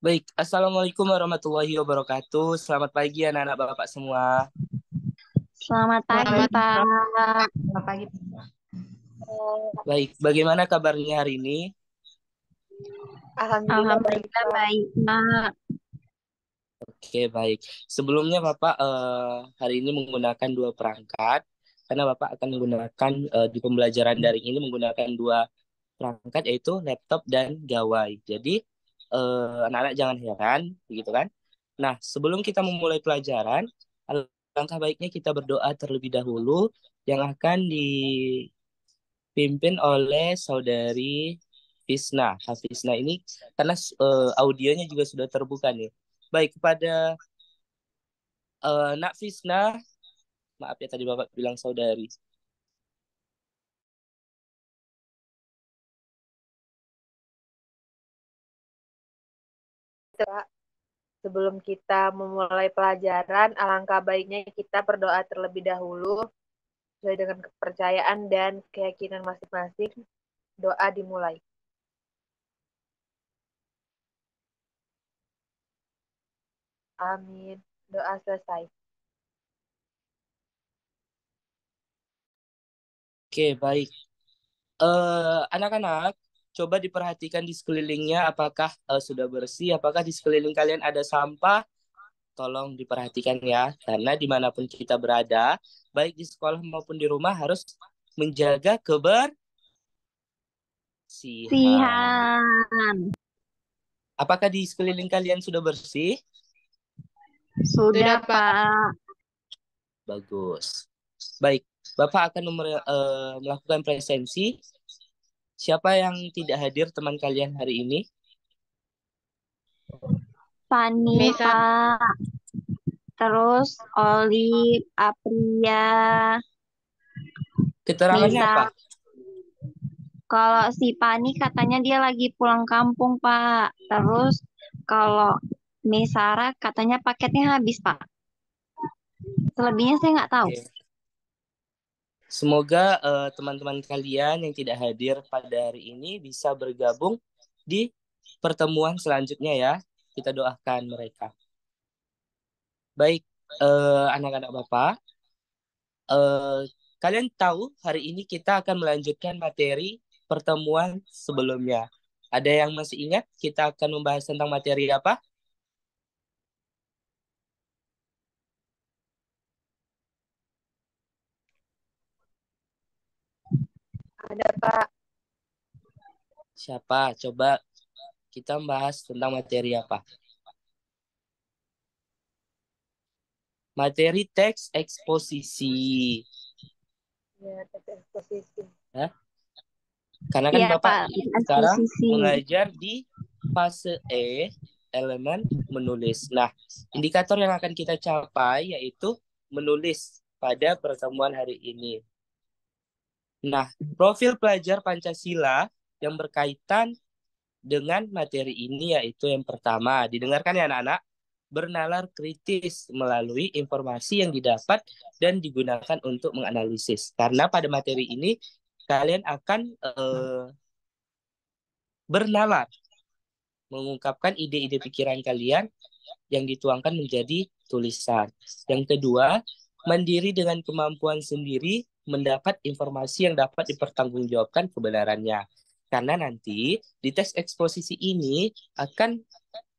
Baik, Assalamualaikum warahmatullahi wabarakatuh. Selamat pagi anak-anak Bapak semua. Selamat pagi, Selamat Pak. pagi. Baik, bagaimana kabarnya hari ini? Alhamdulillah baik, Alhamdulillah Pak. baik, Pak. Oke, baik. Sebelumnya Bapak hari ini menggunakan dua perangkat, karena Bapak akan menggunakan di pembelajaran daring ini menggunakan dua perangkat, yaitu laptop dan gawai. Jadi, anak-anak jangan heran, begitu kan? Nah, sebelum kita memulai pelajaran, alangkah baiknya kita berdoa terlebih dahulu yang akan dipimpin oleh saudari Fisna. Hafizna ini karena audionya juga sudah terbuka nih. Baik, kepada Nak Fisna, maaf ya tadi Bapak bilang saudari. Pak, sebelum kita memulai pelajaran, alangkah baiknya kita berdoa terlebih dahulu sesuai dengan kepercayaan dan keyakinan masing-masing. Doa dimulai. Amin. Doa selesai. Oke, baik. Anak-anak, coba diperhatikan di sekelilingnya apakah sudah bersih, apakah di sekeliling kalian ada sampah. Tolong diperhatikan ya, karena dimanapun kita berada, baik di sekolah maupun di rumah harus menjaga kebersihan. Sihan. Apakah di sekeliling kalian sudah bersih? Sudah, Sudah, Pak. Pak. Bagus. Baik, Bapak akan melakukan presensi. Siapa yang tidak hadir teman kalian hari ini? Fani, Misal, Pak. Terus Olive, Apria, Keterangannya Nisa. apa? Kalau si Fani katanya dia lagi pulang kampung, Pak. Terus kalau Misara katanya paketnya habis, Pak. Selebihnya saya nggak tahu. Oke. Semoga teman-teman kalian yang tidak hadir pada hari ini bisa bergabung di pertemuan selanjutnya ya. Kita doakan mereka. Baik, anak-anak Bapak, eh, kalian tahu hari ini kita akan melanjutkan materi pertemuan sebelumnya. Ada yang masih ingat kita akan membahas tentang materi apa? ada Pak. Siapa? Coba kita membahas tentang materi apa? Materi teks eksposisi. Ya, teks eksposisi. Ya. Karena kan Iya, Bapak Pak. sekarang Eksposisi. mengajar di fase E, elemen menulis. Nah, indikator yang akan kita capai yaitu menulis pada pertemuan hari ini. Nah, profil pelajar Pancasila yang berkaitan dengan materi ini yaitu yang pertama, didengarkan ya anak-anak, bernalar kritis melalui informasi yang didapat dan digunakan untuk menganalisis. Karena pada materi ini kalian akan bernalar, mengungkapkan ide-ide pikiran kalian yang dituangkan menjadi tulisan. Yang kedua, mandiri dengan kemampuan sendiri mendapat informasi yang dapat dipertanggungjawabkan kebenarannya. Karena nanti di tes eksposisi ini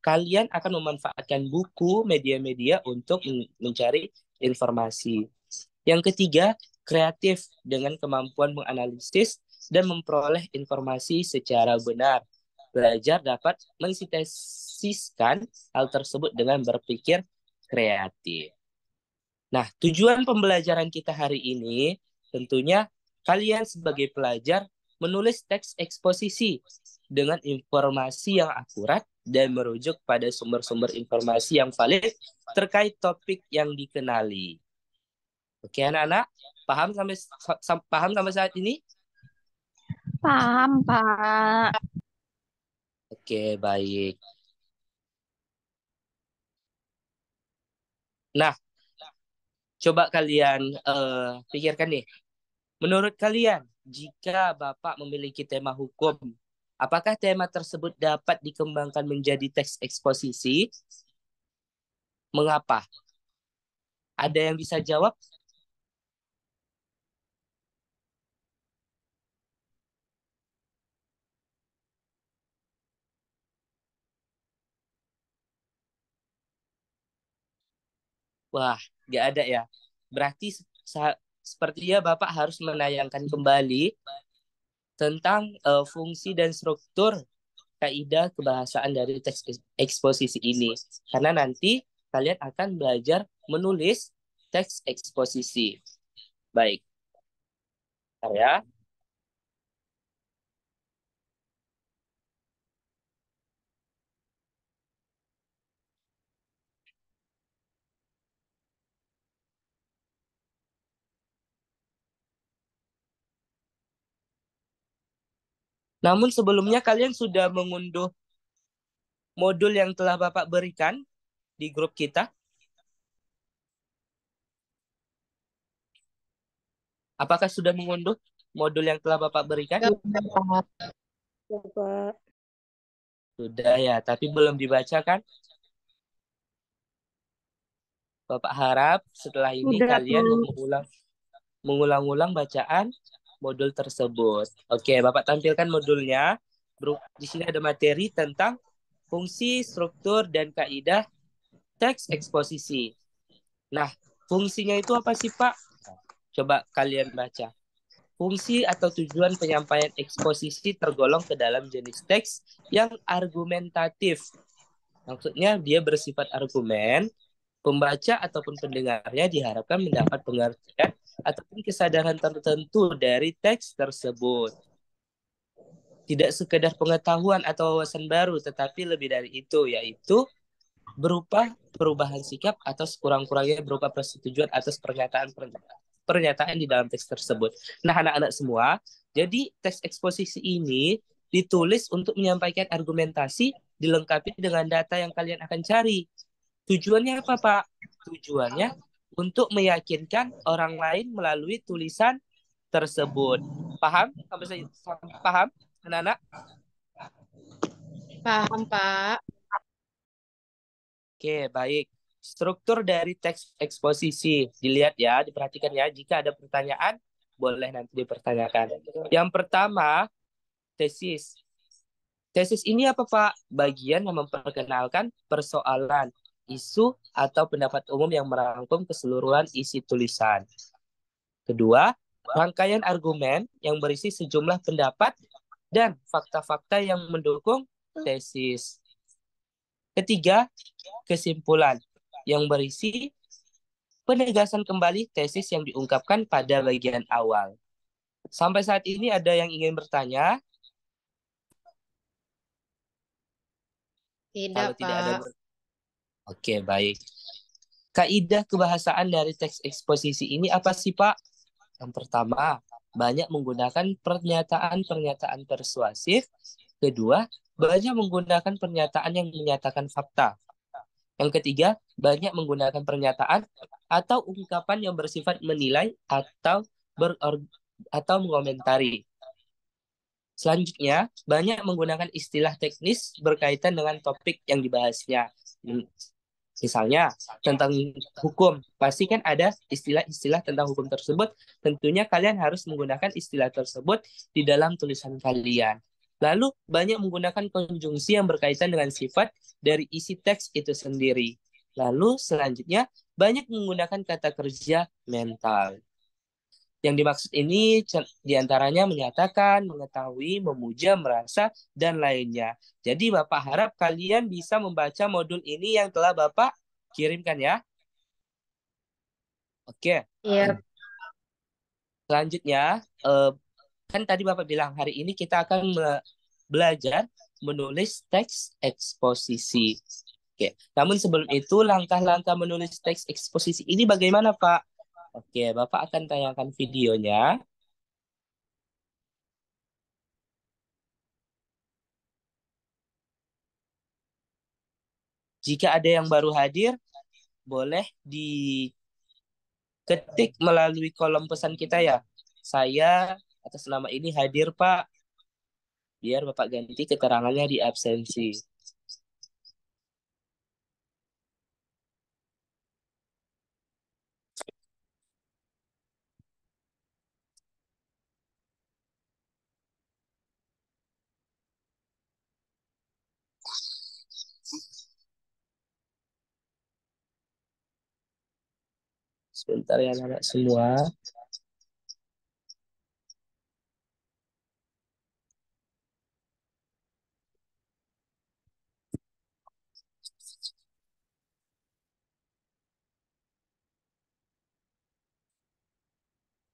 kalian akan memanfaatkan buku, media-media untuk mencari informasi. Yang ketiga, kreatif dengan kemampuan menganalisis dan memperoleh informasi secara benar. Belajar dapat mensintesiskan hal tersebut dengan berpikir kreatif. Nah, tujuan pembelajaran kita hari ini tentunya kalian sebagai pelajar menulis teks eksposisi dengan informasi yang akurat dan merujuk pada sumber-sumber informasi yang valid terkait topik yang dikenali. Oke, anak-anak, paham sampai saat ini? Paham, Pak. Oke, baik. Nah, coba kalian pikirkan nih. Menurut kalian, jika Bapak memiliki tema hukum, Apakah tema tersebut dapat dikembangkan menjadi teks eksposisi? Mengapa? Ada yang bisa jawab? Wah, nggak ada ya. Berarti sepertinya Bapak harus menayangkan kembali tentang fungsi dan struktur kaidah kebahasaan dari teks eksposisi ini. Karena nanti kalian akan belajar menulis teks eksposisi. Baik, ya. Namun sebelumnya kalian sudah mengunduh modul yang telah Bapak berikan di grup kita. Apakah sudah mengunduh modul yang telah Bapak berikan? Coba. Sudah ya, tapi belum dibaca kan? Bapak harap setelah ini Udah kalian tuh. mengulang-ulang bacaan modul tersebut. Oke, Bapak tampilkan modulnya. Di sini ada materi tentang fungsi, struktur, dan kaidah teks eksposisi. Nah, fungsinya itu apa sih, Pak? Coba kalian baca. Fungsi atau tujuan penyampaian eksposisi tergolong ke dalam jenis teks yang argumentatif. Maksudnya dia bersifat argumen, pembaca ataupun pendengarnya diharapkan mendapat pengertian ataupun kesadaran tertentu dari teks tersebut. Tidak sekedar pengetahuan atau wawasan baru, tetapi lebih dari itu, yaitu berupa perubahan sikap atau sekurang-kurangnya berupa persetujuan atas pernyataan di dalam teks tersebut. Nah, anak-anak semua, jadi teks eksposisi ini ditulis untuk menyampaikan argumentasi dilengkapi dengan data yang kalian akan cari. Tujuannya apa, Pak? Tujuannya untuk meyakinkan orang lain melalui tulisan tersebut. Paham? Paham, anak-anak? Paham, Pak. Oke, baik. Struktur dari teks eksposisi. Dilihat ya, diperhatikan ya. Jika ada pertanyaan, boleh nanti dipertanyakan. Yang pertama, tesis. Tesis ini apa, Pak? Bagian yang memperkenalkan persoalan, isu, atau pendapat umum yang merangkum keseluruhan isi tulisan. Kedua, rangkaian argumen yang berisi sejumlah pendapat dan fakta-fakta yang mendukung tesis. Ketiga, kesimpulan yang berisi penegasan kembali tesis yang diungkapkan pada bagian awal. Sampai saat ini ada yang ingin bertanya? Tidak, Kalau tidak ada, Pak. oke, baik. Kaidah kebahasaan dari teks eksposisi ini apa sih, Pak? Yang pertama, banyak menggunakan pernyataan-pernyataan persuasif. Kedua, banyak menggunakan pernyataan yang menyatakan fakta. Yang ketiga, banyak menggunakan pernyataan atau ungkapan yang bersifat menilai atau mengomentari. Selanjutnya, banyak menggunakan istilah teknis berkaitan dengan topik yang dibahasnya. Misalnya, tentang hukum. Pasti kan ada istilah-istilah tentang hukum tersebut. Tentunya kalian harus menggunakan istilah tersebut di dalam tulisan kalian. Lalu, banyak menggunakan konjungsi yang berkaitan dengan sifat dari isi teks itu sendiri. Lalu, selanjutnya, banyak menggunakan kata kerja mental. Yang dimaksud ini diantaranya menyatakan, mengetahui, memuja, merasa, dan lainnya. Jadi Bapak harap kalian bisa membaca modul ini yang telah Bapak kirimkan ya. Oke. Iya. Selanjutnya, kan tadi Bapak bilang hari ini kita akan belajar menulis teks eksposisi. Oke. Namun sebelum itu, langkah-langkah menulis teks eksposisi ini bagaimana, Pak? Oke, Bapak akan tayangkan videonya. Jika ada yang baru hadir, boleh diketik melalui kolom pesan kita ya. Saya atas nama ini hadir, Pak. Biar Bapak ganti keterangannya di absensi. Sebentar ya anak semua.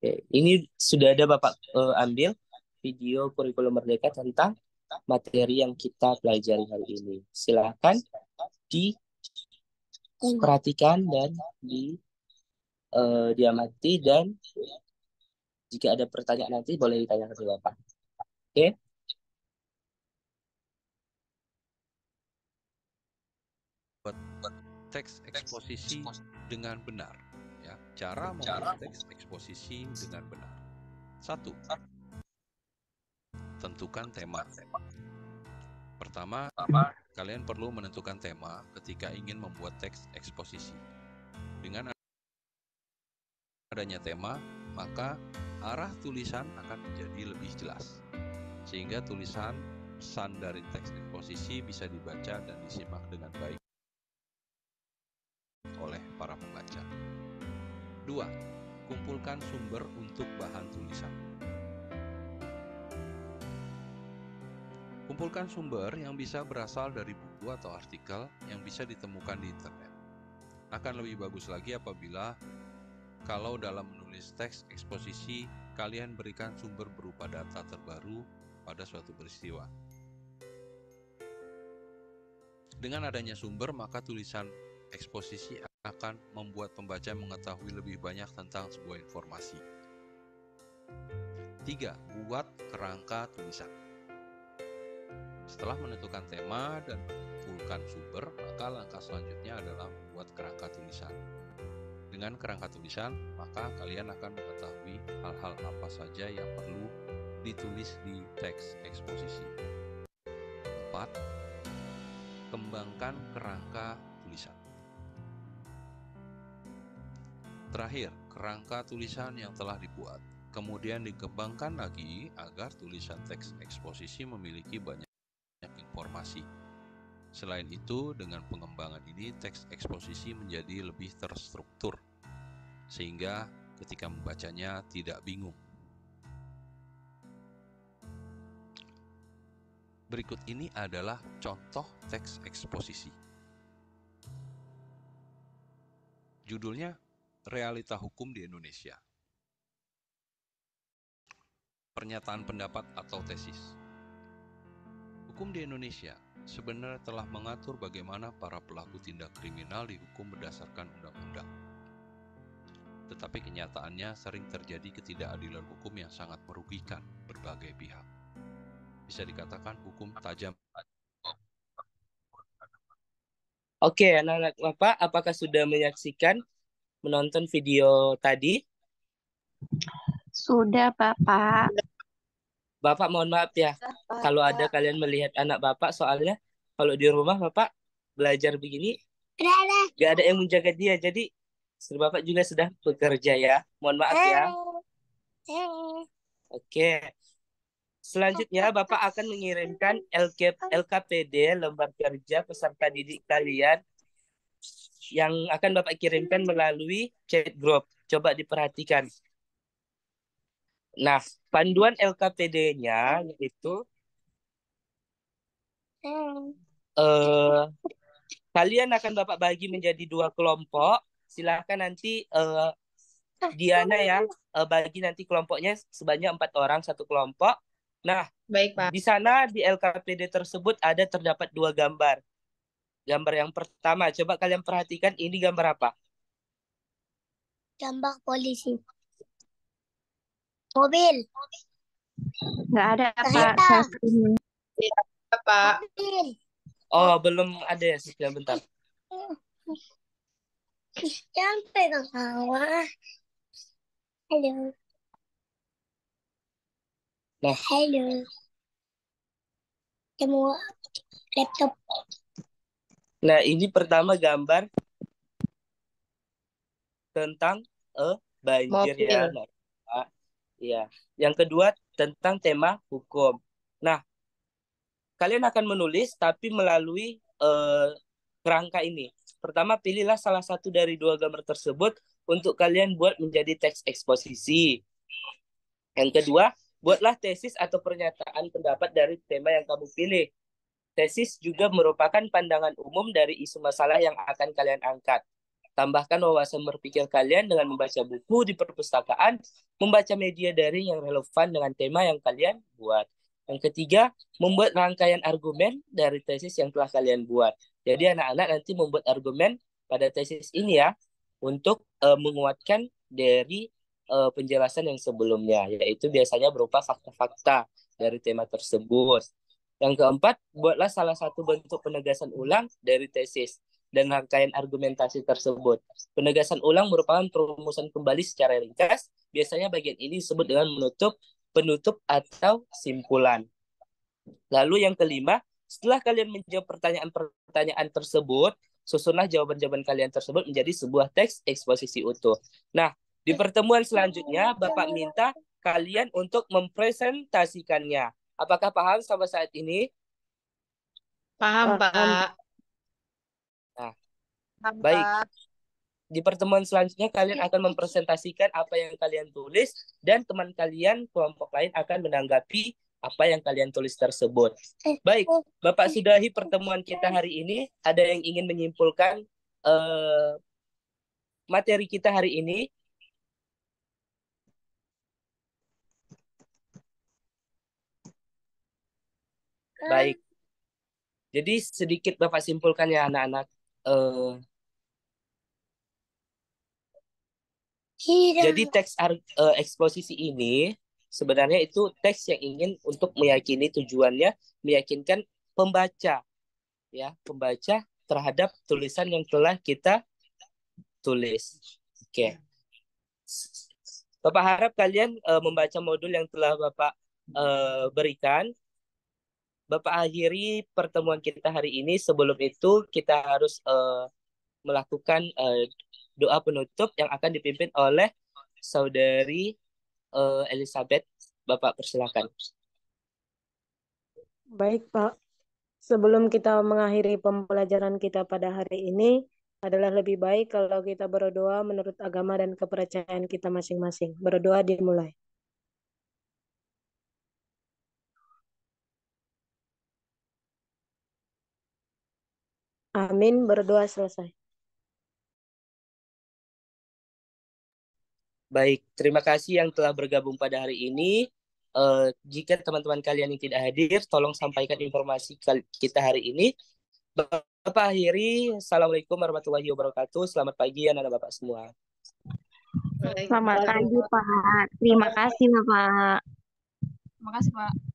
Oke, ini sudah ada Bapak ambil video kurikulum Merdeka tentang materi yang kita pelajari hari ini. Silakan diperhatikan dan diamati, dan jika ada pertanyaan nanti boleh ditanyakan ke Bapak. Oke? Buat teks eksposisi dengan benar. Ya, cara membuat teks eksposisi dengan benar. 1. Tentukan tema. Pertama, kalian perlu menentukan tema ketika ingin membuat teks eksposisi. Dengan adanya tema, maka arah tulisan akan menjadi lebih jelas, sehingga tulisan pesan dari teks eksposisi bisa dibaca dan disimak dengan baik oleh para pembaca. 2. Kumpulkan sumber untuk bahan tulisan. Kumpulkan sumber yang bisa berasal dari buku atau artikel yang bisa ditemukan di internet. Akan lebih bagus lagi apabila kalau dalam menulis teks eksposisi, kalian berikan sumber berupa data terbaru pada suatu peristiwa. Dengan adanya sumber, maka tulisan eksposisi akan membuat pembaca mengetahui lebih banyak tentang sebuah informasi. 3. Buat kerangka tulisan. Setelah menentukan tema dan mengumpulkan sumber, maka langkah selanjutnya adalah membuat kerangka tulisan. Dengan kerangka tulisan, maka kalian akan mengetahui hal-hal apa saja yang perlu ditulis di teks eksposisi. 4. Kembangkan kerangka tulisan. Terakhir, kerangka tulisan yang telah dibuat kemudian dikembangkan lagi agar tulisan teks eksposisi memiliki banyak informasi. Selain itu, dengan pengembangan ini, teks eksposisi menjadi lebih terstruktur, sehingga ketika membacanya tidak bingung. Berikut ini adalah contoh teks eksposisi. Judulnya, Realita Hukum di Indonesia. Pernyataan pendapat atau tesis. Hukum di Indonesia sebenarnya telah mengatur bagaimana para pelaku tindak kriminal dihukum berdasarkan undang-undang. Tetapi kenyataannya sering terjadi ketidakadilan hukum yang sangat merugikan berbagai pihak. Bisa dikatakan hukum tajam. Oke, anak-anak Bapak, apakah sudah menonton video tadi? Sudah, Bapak. Bapak mohon maaf ya, kalau ada kalian melihat anak Bapak, soalnya kalau di rumah Bapak belajar begini, gak ada yang menjaga dia, jadi istri Bapak juga sudah bekerja ya. Mohon maaf ya. Oke. Selanjutnya Bapak akan mengirimkan LKPD, lembar kerja peserta didik kalian, yang akan Bapak kirimkan melalui chat group. Coba diperhatikan. Nah, panduan LKPD-nya yaitu kalian akan Bapak bagi menjadi 2 kelompok. Silahkan nanti Diana ya bagi nanti kelompoknya sebanyak 4 orang satu kelompok. Nah, Baik, Pak. di sana di LKPD tersebut terdapat 2 gambar. Gambar yang pertama, coba kalian perhatikan, ini gambar apa? Gambar polisi. Mobil. Nggak ada, Pak. Kereta. Saya screening. Pak. Mobil. Oh, belum ada ya, sebentar. Jangan pegang sawah. Halo. Nah. Halo. Semua laptop. Nah, ini pertama gambar tentang banjir ya. Mobil. Nah, iya. Yang kedua tentang tema hukum. Nah, kalian akan menulis tapi melalui kerangka ini. Pertama, pilihlah salah satu dari dua gambar tersebut untuk kalian buat menjadi teks eksposisi. Yang kedua, buatlah tesis atau pernyataan pendapat dari tema yang kamu pilih. Tesis juga merupakan pandangan umum dari isu masalah yang akan kalian angkat. Tambahkan wawasan berpikir kalian dengan membaca buku di perpustakaan, membaca media daring yang relevan dengan tema yang kalian buat. Yang ketiga, membuat rangkaian argumen dari tesis yang telah kalian buat. Jadi anak-anak nanti membuat argumen pada tesis ini ya, untuk menguatkan dari penjelasan yang sebelumnya, yaitu biasanya berupa fakta-fakta dari tema tersebut. Yang keempat, buatlah salah satu bentuk penegasan ulang dari tesis dan rangkaian argumentasi tersebut. Penegasan ulang merupakan perumusan kembali secara ringkas. Biasanya bagian ini disebut dengan penutup atau simpulan. Lalu yang kelima, setelah kalian menjawab pertanyaan-pertanyaan tersebut, susunlah jawaban-jawaban kalian tersebut menjadi sebuah teks eksposisi utuh. Nah, di pertemuan selanjutnya, Bapak minta kalian untuk mempresentasikannya. Apakah paham sampai saat ini? Paham, Pak. Nah, Paham, baik. Pak. Di pertemuan selanjutnya kalian akan mempresentasikan apa yang kalian tulis dan teman kalian, kelompok lain akan menanggapi apa yang kalian tulis tersebut. Baik, Bapak sudahi pertemuan kita hari ini. Ada yang ingin menyimpulkan materi kita hari ini? Baik. Jadi sedikit Bapak simpulkan ya anak-anak. Jadi teks eksposisi ini sebenarnya itu teks yang ingin untuk meyakini tujuannya, meyakinkan pembaca, ya, pembaca terhadap tulisan yang telah kita tulis. Oke. Bapak harap kalian membaca modul yang telah Bapak berikan. Bapak akhiri pertemuan kita hari ini. Sebelum itu kita harus melakukan doa penutup yang akan dipimpin oleh Saudari Elizabeth. Bapak persilakan. Baik, Pak. Sebelum kita mengakhiri pembelajaran kita pada hari ini, adalah lebih baik kalau kita berdoa menurut agama dan kepercayaan kita masing-masing. Berdoa dimulai. Amin, berdoa selesai. Baik, terima kasih yang telah bergabung pada hari ini. Jika teman-teman kalian yang tidak hadir, tolong sampaikan informasi kita hari ini. Bapak akhiri, Assalamualaikum warahmatullahi wabarakatuh. Selamat pagi anak-anak Bapak semua. Selamat pagi, Pak. Terima kasih, Bapak. Terima kasih, Pak.